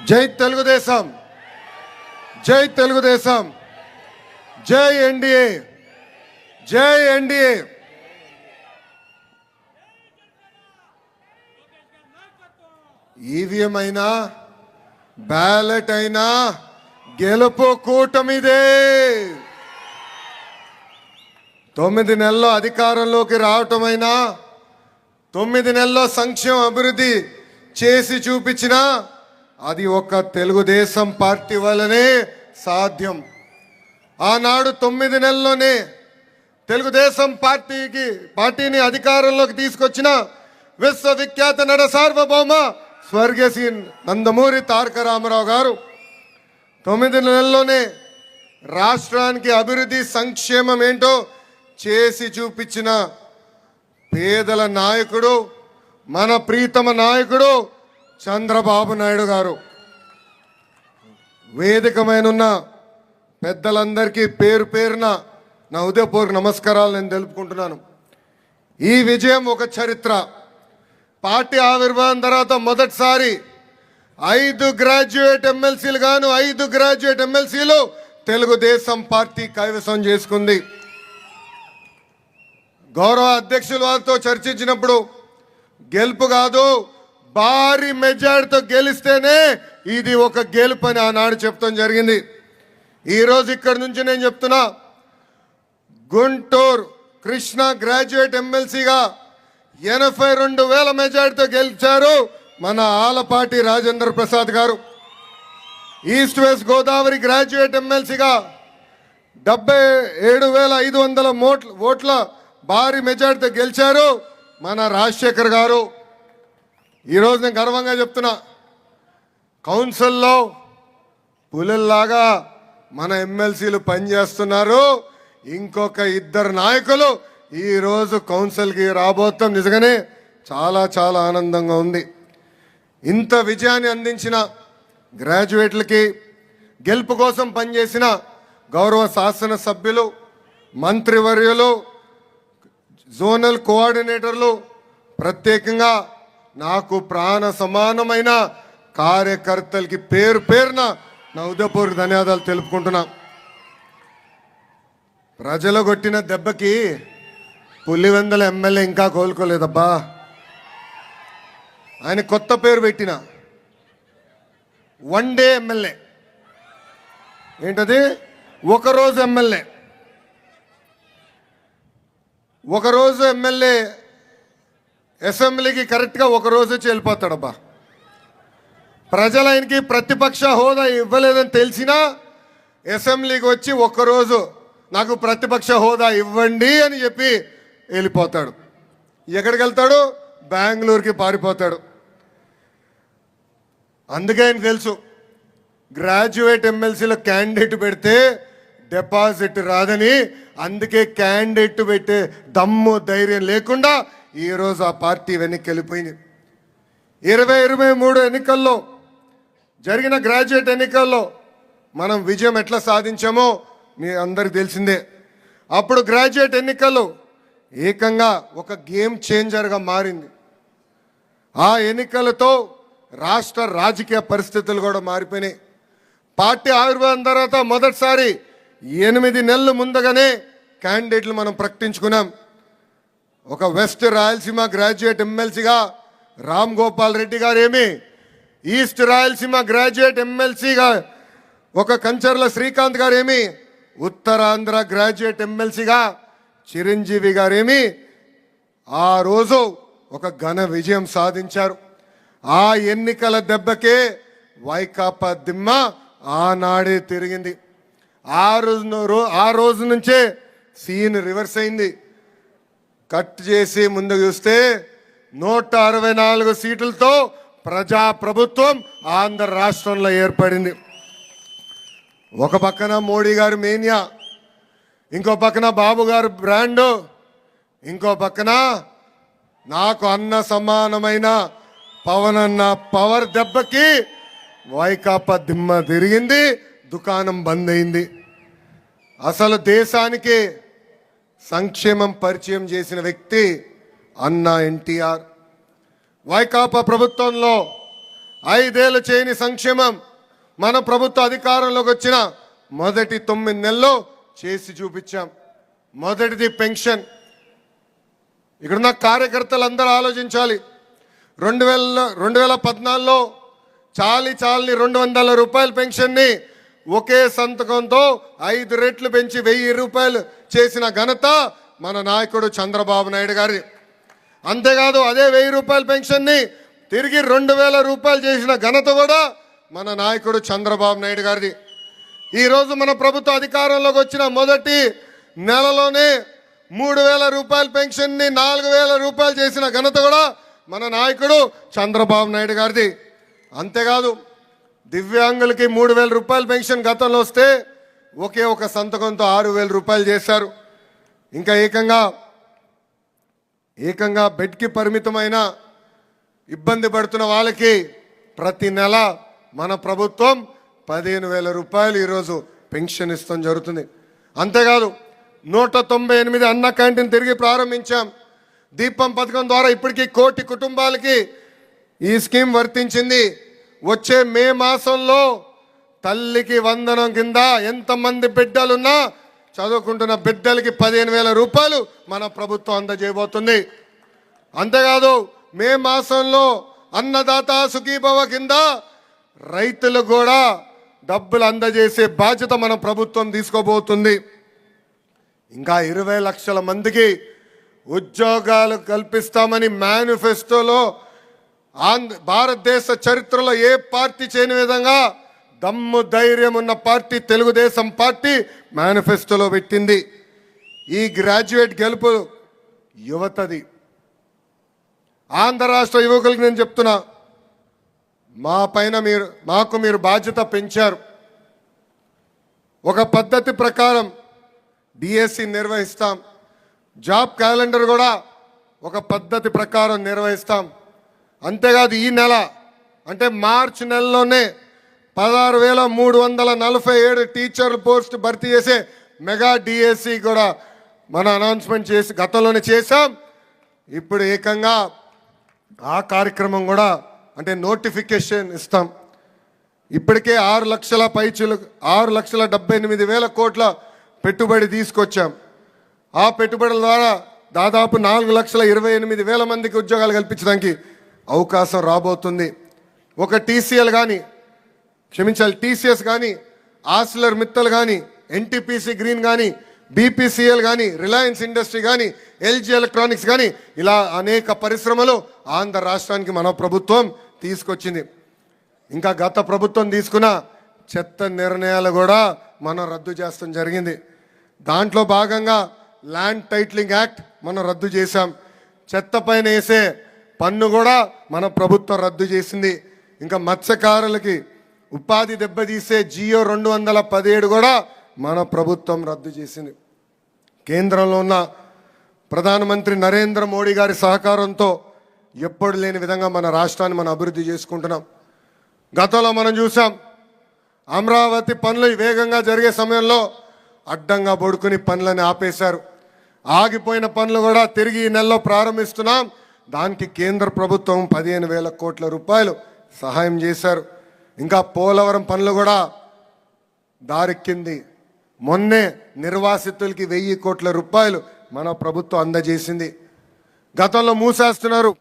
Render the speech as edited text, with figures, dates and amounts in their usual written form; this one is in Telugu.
జై తెలుగుదేశం, జై తెలుగుదేశం, జై ఎన్డీఏ, జై ఎన్డీఏ. ఈవీఎం అయినా బ్యాలెట్ అయినా గెలుపు కూటమిదే. 9 నెలల్లో అధికారంలోకి రావటమైనా 9 నెలల్లో సంక్షేమ అభివృద్ధి చేసి చూపించిన అది ఒక తెలుగుదేశం పార్టీ వల్లనే సాధ్యం. ఆనాడు 9 నెలల్లోనే తెలుగుదేశం పార్టీని అధికారంలోకి తీసుకొచ్చిన విశ్వవిఖ్యాత నట సార్వభౌమ స్వర్గీయ శ్రీ నందమూరి తారక రామారావు గారు 9 నెలల్లోనే రాష్ట్రానికి అభివృద్ధి సంక్షేమం ఏంటో చేసి చూపించిన పేదల నాయకుడు, మన ప్రీతమ నాయకుడు చంద్రబాబు నాయుడు గారు. వేదికమైనున్న పెద్దలందరికీ పేరు పేరున నా ఉదయపూర్వక నమస్కారాలు నేను తెలుపుకుంటున్నాను. ఈ విజయం ఒక చరిత్ర. పార్టీ ఆవిర్భావం తర్వాత మొదటిసారి 5 గ్రాడ్యుయేట్ ఎమ్మెల్సీలు గాను 5 గ్రాడ్యుయేట్ ఎమ్మెల్సీలు తెలుగుదేశం పార్టీ కైవసం చేసుకుంది. గౌరవ అధ్యక్షుల వారితో చర్చించినప్పుడు గెలుపు కాదు, భారీ మెజార్టీతో గెలిస్తేనే ఇది ఒక గెలుపు అని ఆనాడు చెప్తాం జరిగింది. ఈరోజు ఇక్కడి నుంచి నేను చెప్తున్నా, గుంటూరు కృష్ణ గ్రాడ్యుయేట్ ఎమ్మెల్సీగా 82,000 మెజార్టీతో గెలిచారు మన ఆలపాటి రాజేంద్ర ప్రసాద్ గారు. ఈస్ట్ వెస్ట్ గోదావరి గ్రాడ్యుయేట్ ఎమ్మెల్సీగా 77,500 ఓట్ల భారీ మెజార్టీతో గెలిచారు మన రాజశేఖర్ గారు. ఈరోజు నేను గర్వంగా చెప్తున్నా, కౌన్సిల్లో పులిల్లాగా మన ఎమ్మెల్సీలు పనిచేస్తున్నారు. ఇంకొక 2 నాయకులు ఈరోజు కౌన్సిల్కి రాబోతాం. నిజంగానే చాలా చాలా ఆనందంగా ఉంది. ఇంత విజయాన్ని అందించిన గ్రాడ్యుయేట్లకి, గెలుపు కోసం పనిచేసిన గౌరవ శాసనసభ్యులు, మంత్రివర్యులు, జోనల్ కోఆర్డినేటర్లు, ప్రత్యేకంగా నాకు ప్రాణ సమానమైన కార్యకర్తలకి పేరు పేరున నా ఉదయపూర్వక ధన్యవాదాలు తెలుపుకుంటున్నా. ప్రజలు కొట్టిన దెబ్బకి పులివెందుల ఎమ్మెల్యే ఇంకా కోలుకోలేదబ్బా. ఆయన కొత్త పేరు పెట్టిన వన్ డే ఎమ్మెల్యే. ఏంటది? ఒకరోజు ఎమ్మెల్యే. ఒకరోజు ఎమ్మెల్యే అసెంబ్లీకి కరెక్ట్గా ఒకరోజు వచ్చి వెళ్ళిపోతాడబ్బా. ప్రజలు ఆయనకి ప్రతిపక్ష హోదా ఇవ్వలేదని తెలిసినా అసెంబ్లీకి వచ్చి ఒక్కరోజు నాకు ప్రతిపక్ష హోదా ఇవ్వండి అని చెప్పి వెళ్ళిపోతాడు. ఎక్కడికి వెళ్తాడు? బెంగళూరుకి పారిపోతాడు. అందుకే ఆయన తెలుసు, గ్రాడ్యుయేట్ ఎమ్మెల్సీలో క్యాండిడేట్ పెడితే డిపాజిట్ రాదని. అందుకే క్యాండిడేట్ పెట్టే దమ్ము ధైర్యం లేకుండా ఈరోజు ఆ పార్టీ వెనక్కి వెళ్ళిపోయింది. 2023 ఎన్నికల్లో జరిగిన గ్రాడ్యుయేట్ ఎన్నికల్లో మనం విజయం ఎట్లా సాధించామో మీ అందరికి తెలిసిందే. అప్పుడు గ్రాడ్యుయేట్ ఎన్నికల్లో ఏకంగా ఒక గేమ్ చేంజర్గా మారింది. ఆ ఎన్నికలతో రాష్ట్ర రాజకీయ పరిస్థితులు కూడా మారిపోయినాయి. పార్టీ ఆవిర్భావం తర్వాత మొదటిసారి 8 నెలల ముందుగానే క్యాండిడేట్లు మనం ప్రకటించుకున్నాం. ఒక వెస్ట్ రాయలసీమ గ్రాడ్యుయేట్ ఎమ్మెల్సీగా రామ్ గోపాల్ రెడ్డి గారు ఏమి, ఈస్ట్ రాయలసీమ గ్రాడ్యుయేట్ ఎమ్మెల్సీగా ఒక కంచర్ల శ్రీకాంత్ గారు ఏమి, ఉత్తరాంధ్ర గ్రాడ్యుయేట్ ఎమ్మెల్సీగా చిరంజీవి గారేమి ఆ రోజు ఒక ఘన విజయం సాధించారు. ఆ ఎన్నికల దెబ్బకే వైకాపా దిమ్మ ఆనాడే తిరిగింది. ఆ రోజు నుంచే సీన్ రివర్స్ అయింది. కట్ చేసి ముందుకు చూస్తే 164 సీట్లతో ప్రజా ప్రభుత్వం ఆంధ్ర రాష్ట్రంలో ఏర్పడింది. ఒక పక్కన మోడీ గారు మేనియా, ఇంకో పక్కన బాబు గారు బ్రాండ్, ఇంకో పక్కన నాకు అన్న సమానమైన పవన్ అన్న పవర్ దెబ్బకి వైకాపా దిమ్మ తిరిగింది, దుకాణం బంద్ అయింది. అసలు దేశానికి సంక్షేమం పరిచయం చేసిన వ్యక్తి అన్న ఎన్టీఆర్. వైకాపా ప్రభుత్వంలో 5 ఏళ్ళు చేయని సంక్షేమం మన ప్రభుత్వ అధికారంలోకి వచ్చిన మొదటి 9 నెలల్లో చేసి చూపించాం. మొదటిది పెన్షన్. ఇక్కడున్న కార్యకర్తలు అందరూ ఆలోచించాలి. 2014లో చాలని 200 రూపాయల పెన్షన్ని ఒకే సంతకంతో 5 రెట్లు పెంచి 1000 రూపాయలు చేసిన ఘనత మన నాయకుడు చంద్రబాబు నాయుడు గారి. అంతేకాదు అదే 1000 రూపాయల పెన్షన్ని తిరిగి 2000 రూపాయలు చేసిన ఘనత కూడా మన నాయకుడు చంద్రబాబు నాయుడు గారిది. ఈరోజు మన ప్రభుత్వ అధికారంలోకి వచ్చిన మొదటి నెలలోనే 3000 రూపాయల పెన్షన్ని 4000 రూపాయలు చేసిన ఘనత కూడా మన నాయకుడు చంద్రబాబు నాయుడు గారిది. అంతేకాదు దివ్యాంగులకి 3000 రూపాయల పెన్షన్ గతంలో వస్తే ఒకే ఒక సంతకంతో 6000 రూపాయలు చేశారు. ఇంకా ఏకంగా బెడ్కి పరిమితమైన ఇబ్బంది పడుతున్న వాళ్ళకి ప్రతి నెల మన ప్రభుత్వం 15,000 రూపాయలు ఈరోజు పెన్షన్ ఇస్తాం జరుగుతుంది. అంతేకాదు 198 అన్న క్యాంటీన్ తిరిగి ప్రారంభించాం. దీపం పథకం ద్వారా ఇప్పటికీ 1 కోటి కుటుంబాలకి ఈ స్కీమ్ వర్తించింది. వచ్చే మే మాసంలో తల్లికి వందనం కింద ఎంతమంది బిడ్డలున్నా చదువుకుంటున్న బిడ్డలకి 15,000 రూపాయలు మన ప్రభుత్వం అందజేయబోతుంది. అంతేకాదు మే మాసంలో అన్నదాత సుఖీభవ కింద రైతులు కూడా డబ్బులు అందజేసే బాధ్యత మన ప్రభుత్వం తీసుకోబోతుంది. ఇంకా 20 లక్షల మందికి ఉద్యోగాలు కల్పిస్తామని మేనిఫెస్టోలో భారతదేశ చరిత్రలో ఏ పార్టీ చేయని విధంగా దమ్ము ధైర్యం ఉన్న పార్టీ తెలుగుదేశం పార్టీ మేనిఫెస్టోలో పెట్టింది. ఈ గ్రాడ్యుయేట్ గెలుపు యువతది. ఆంధ్ర రాష్ట్ర యువకులకి నేను చెప్తున్నా, మాకు మీరు బాధ్యత పెంచారు. ఒక పద్ధతి ప్రకారం డిఎస్సి నిర్వహిస్తాం. జాబ్ క్యాలెండర్ కూడా ఒక పద్ధతి ప్రకారం నిర్వహిస్తాం. అంతేకాదు ఈ నెల అంటే మార్చి నెలలోనే 16,347 టీచర్ల పోస్ట్ భర్తీ చేసే మెగా డిఎస్సి కూడా మనం అనౌన్స్మెంట్ చేసి గతంలోనే చేశాం. ఇప్పుడు ఏకంగా ఆ కార్యక్రమం కూడా అంటే నోటిఫికేషన్ ఇస్తాం. ఇప్పటికే 6,78,000 కోట్ల పెట్టుబడి తీసుకొచ్చాం. ఆ పెట్టుబడుల ద్వారా దాదాపు 4,28,000 మందికి ఉద్యోగాలు కల్పించడానికి అవకాశం రాబోతుంది. ఒక టీసీఎస్ కానీ ఆర్సిలర్ మిత్తల్ కానీ ఎన్టీపీసీ గ్రీన్ కానీ బీపీసీఎల్ కానీ రిలయన్స్ ఇండస్ట్రీ కానీ ఎల్జీ ఎలక్ట్రానిక్స్ కానీ ఇలా అనేక పరిశ్రమలు ఆంధ్ర రాష్ట్రానికి మన ప్రభుత్వం తీసుకొచ్చింది. ఇంకా గత ప్రభుత్వం తీసుకున్న చెత్త నిర్ణయాలు కూడా మనం రద్దు చేస్తాం జరిగింది. దాంట్లో భాగంగా ల్యాండ్ టైటిలింగ్ యాక్ట్ మనం రద్దు చేశాం. చెత్త పైన వేసే పన్ను కూడా మన ప్రభుత్వం రద్దు చేసింది. ఇంకా మత్స్యకారులకి ఉపాధి దెబ్బతీసే జియో 217 కూడా మన ప్రభుత్వం రద్దు చేసింది. కేంద్రంలో ఉన్న ప్రధానమంత్రి నరేంద్ర మోడీ గారి సహకారంతో ఎప్పుడు లేని విధంగా మన రాష్ట్రాన్ని మనం అభివృద్ధి చేసుకుంటున్నాం. గతంలో మనం చూసాం అమరావతి పనులు వేగంగా జరిగే సమయంలో అడ్డంగా పడుకుని పనులని ఆపేశారు. ఆగిపోయిన పనులు కూడా తిరిగి ఈ నెలలో ప్రారంభిస్తున్నాం. దానికి కేంద్ర ప్రభుత్వం 15,000 కోట్ల రూపాయలు సహాయం చేశారు. ఇంకా పోలవరం పనులు కూడా దారెక్కింది. మొన్నే నిర్వాసితులకి 1,000 కోట్ల రూపాయలు మన ప్రభుత్వం అందజేసింది. గతంలో మూసేస్తున్నారు.